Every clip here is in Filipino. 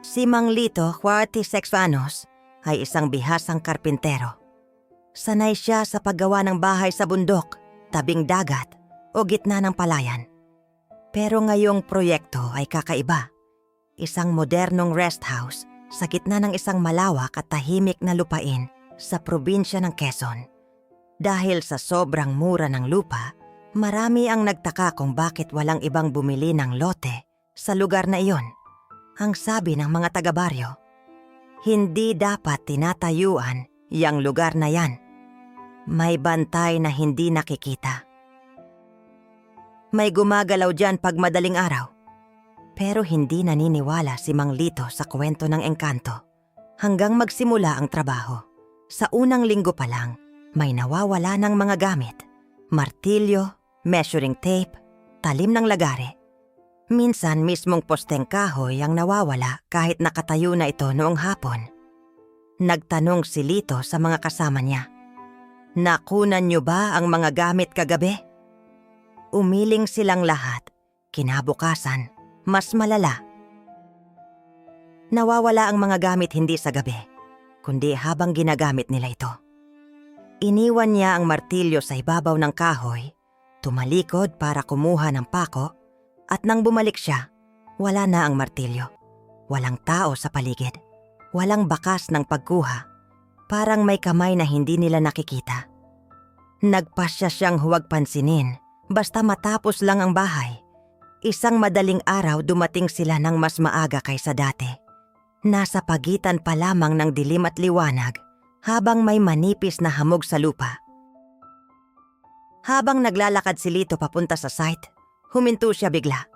Si Mang Lito 46 anos ay isang bihasang karpintero. Sanay siya sa paggawa ng bahay sa bundok, tabing dagat o gitna ng palayan. Pero ngayong proyekto ay kakaiba. Isang modernong rest house sa gitna ng isang malawak at tahimik na lupain sa probinsya ng Quezon. Dahil sa sobrang mura ng lupa, marami ang nagtaka kung bakit walang ibang bumili ng lote sa lugar na iyon. Ang sabi ng mga taga-baryo, hindi dapat tinatayuan yang lugar na yan. May bantay na hindi nakikita. May gumagalaw dyan pag madaling araw. Pero hindi naniniwala si Mang Lito sa kwento ng engkanto. Hanggang magsimula ang trabaho. Sa unang linggo pa lang, may nawawala ng mga gamit. Martilyo, measuring tape, talim ng lagare. Minsan mismong posteng kahoy ang nawawala kahit nakatayo na ito noong hapon. Nagtanong si Lito sa mga kasama niya. Nakunan niyo ba ang mga gamit kagabi? Umiling silang lahat. Kinabukasan, mas malala. Nawawala ang mga gamit hindi sa gabi, kundi habang ginagamit nila ito. Iniwan niya ang martilyo sa ibabaw ng kahoy, tumalikod para kumuha ng pako, at nang bumalik siya, wala na ang martilyo. Walang tao sa paligid. Walang bakas ng pagkuha. Parang may kamay na hindi nila nakikita. Nagpasya siyang huwag pansinin, basta matapos lang ang bahay. Isang madaling araw dumating sila ng mas maaga kaysa dati. Nasa pagitan pa lamang ng dilim at liwanag habang may manipis na hamog sa lupa. Habang naglalakad si Lito papunta sa site, huminto siya bigla.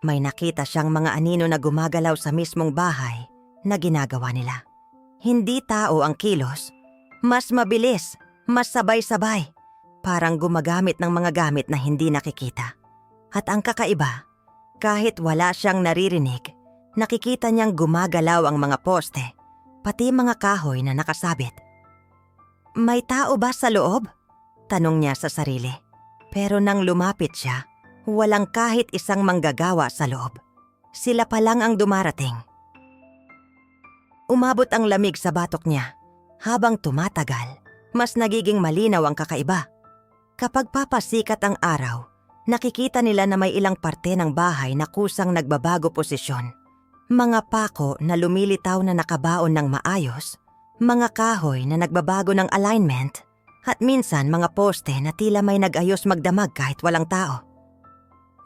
May nakita siyang mga anino na gumagalaw sa mismong bahay na ginagawa nila. Hindi tao ang kilos. Mas mabilis, mas sabay-sabay. Parang gumagamit ng mga gamit na hindi nakikita. At ang kakaiba, kahit wala siyang naririnig, nakikita niyang gumagalaw ang mga poste, pati mga kahoy na nakasabit. May tao ba sa loob? Tanong niya sa sarili. Pero nang lumapit siya, walang kahit isang manggagawa sa loob. Sila pa lang ang dumarating. Umabot ang lamig sa batok niya. Habang tumatagal, mas nagiging malinaw ang kakaiba. Kapag papasikat ang araw, nakikita nila na may ilang parte ng bahay na kusang nagbabago posisyon. Mga pako na lumilitaw na nakabaon ng maayos, mga kahoy na nagbabago ng alignment, at minsan mga poste na tila may nag-ayos magdamag kahit walang tao.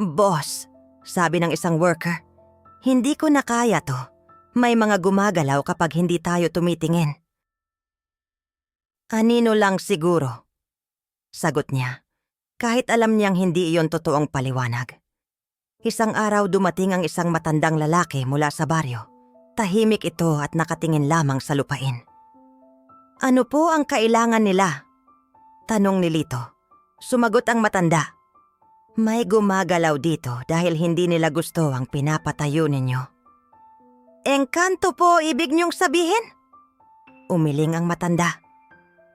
"Boss," sabi ng isang worker, "hindi ko na kaya to. May mga gumagalaw kapag hindi tayo tumitingin." "Anino lang siguro," sagot niya. Kahit alam niyang hindi iyon totoong paliwanag. Isang araw dumating ang isang matandang lalaki mula sa baryo. Tahimik ito at nakatingin lamang sa lupain. "Ano po ang kailangan nila?" tanong ni Lito. Sumagot ang matanda. "May gumagalaw dito dahil hindi nila gusto ang pinapatayo ninyo." "Engkanto po ibig niyong sabihin?" Umiling ang matanda.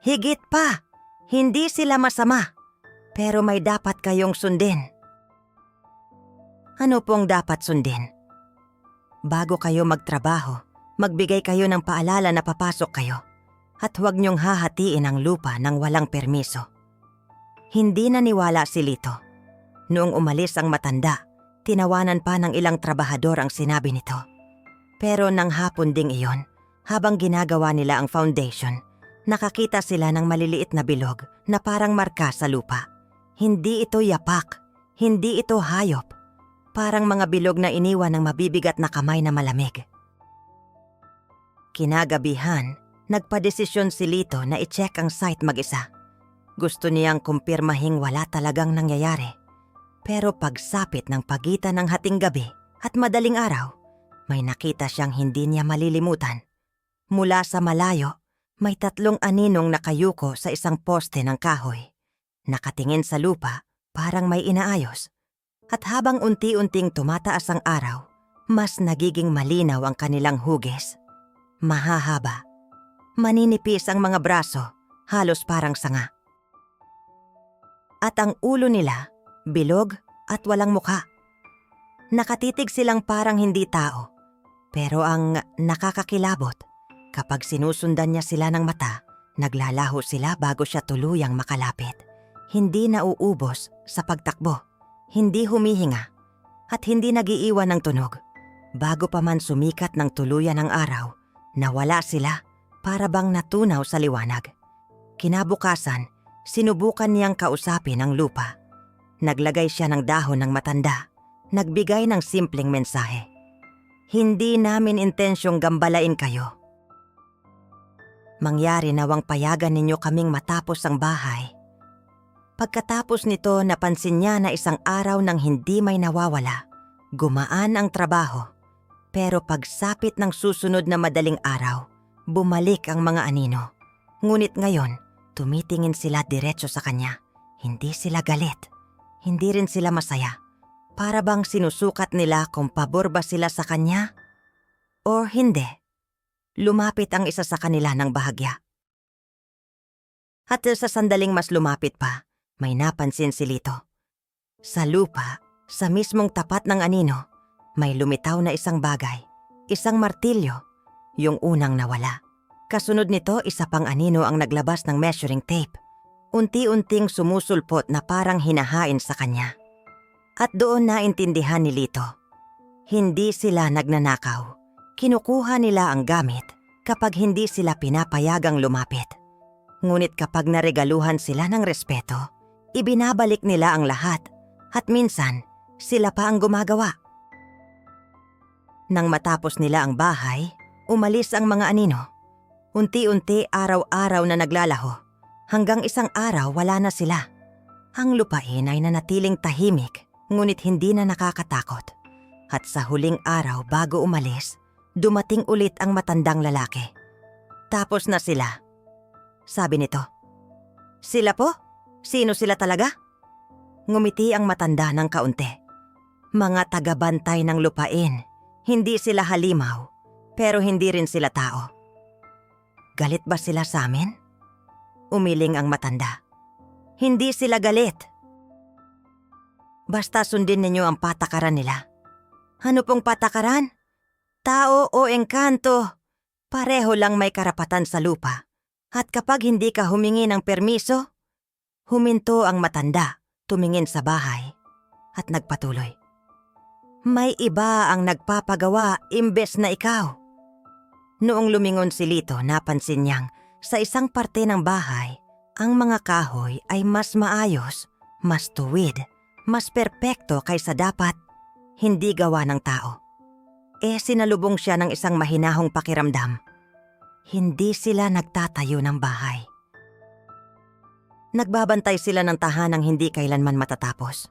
"Higit pa, hindi sila masama. Pero may dapat kayong sundin." "Ano pong dapat sundin?" "Bago kayo magtrabaho, magbigay kayo ng paalala na papasok kayo. At huwag niyong hahatiin ang lupa ng walang permiso." Hindi naniwala si Lito. Noong umalis ang matanda, tinawanan pa ng ilang trabahador ang sinabi nito. Pero nang hapon ding iyon, habang ginagawa nila ang foundation, nakakita sila ng maliliit na bilog na parang marka sa lupa. Hindi ito yapak, hindi ito hayop. Parang mga bilog na iniwan ng mabibigat na kamay na malamig. Kinagabihan, nagpadesisyon si Lito na i-check ang site mag-isa. Gusto niyang kumpirmahing wala talagang nangyayari. Pero pagsapit ng pagitan ng hating gabi at madaling araw, may nakita siyang hindi niya malilimutan. Mula sa malayo, may 3 aninong nakayuko sa isang poste ng kahoy. Nakatingin sa lupa, parang may inaayos. At habang unti-unting tumataas ang araw, mas nagiging malinaw ang kanilang hugis. Mahahaba. Maninipis ang mga braso, halos parang sanga. At ang ulo nila, bilog at walang mukha. Nakatitig silang parang hindi tao. Pero ang nakakakilabot, kapag sinusundan niya sila ng mata, naglalaho sila bago siya tuluyang makalapit. Hindi nauubos sa pagtakbo, hindi humihinga, at hindi nagiiwan ng tunog. Bago pa man sumikat ng tuluyan ang araw, nawala sila para bang natunaw sa liwanag. Kinabukasan, sinubukan niyang kausapin ang lupa. Naglagay siya ng dahon ng matanda, nagbigay ng simpleng mensahe. Hindi namin intensyong gambalain kayo. Mangyari nawang payagan ninyo kaming matapos ang bahay. Pagkatapos nito, napansin niya na isang araw nang hindi may nawawala. Gumaan ang trabaho. Pero pagsapit ng susunod na madaling araw, bumalik ang mga anino. Ngunit ngayon, tumitingin sila diretso sa kanya. Hindi sila galit. Hindi rin sila masaya. Para bang sinusukat nila kung pabor ba sila sa kanya o hindi. Lumapit ang isa sa kanila ng bahagya. At sa sandaling mas lumapit pa, may napansin si Lito. Sa lupa, sa mismong tapat ng anino, may lumitaw na isang bagay, isang martilyo, yung unang nawala. Kasunod nito, isa pang anino ang naglabas ng measuring tape. Unti-unting sumusulpot na parang hinahain sa kanya. At doon naintindihan ni Lito. Hindi sila nagnanakaw. Kinukuha nila ang gamit kapag hindi sila pinapayagang lumapit. Ngunit kapag naregaluhan sila ng respeto, ibinabalik nila ang lahat at minsan sila pa ang gumagawa. Nang matapos nila ang bahay, umalis ang mga anino. Unti-unti araw-araw na naglalaho. Hanggang isang araw wala na sila. Ang lupain ay nanatiling tahimik. Ngunit hindi na nakakatakot. At sa huling araw bago umalis, dumating ulit ang matandang lalaki. Tapos na sila. Sabi nito, "Sila po? Sino sila talaga?" Ngumiti ang matanda ng kaunti. "Mga tagabantay ng lupain. Hindi sila halimaw, pero hindi rin sila tao." "Galit ba sila sa amin?" Umiling ang matanda. "Hindi sila galit. Basta sundin ninyo ang patakaran nila." "Ano pong patakaran? Tao o engkanto? Pareho lang may karapatan sa lupa. At kapag hindi ka humingi ng permiso," huminto ang matanda, tumingin sa bahay, at nagpatuloy. "May iba ang nagpapagawa imbes na ikaw." Noong lumingon si Lito, napansin niyang sa isang parte ng bahay, ang mga kahoy ay mas maayos, mas tuwid, mas perpekto kaysa dapat hindi gawa ng tao. Sinalubong siya ng isang mahinahong pakiramdam. Hindi sila nagtatayo ng bahay. Nagbabantay sila ng tahanang hindi kailanman matatapos.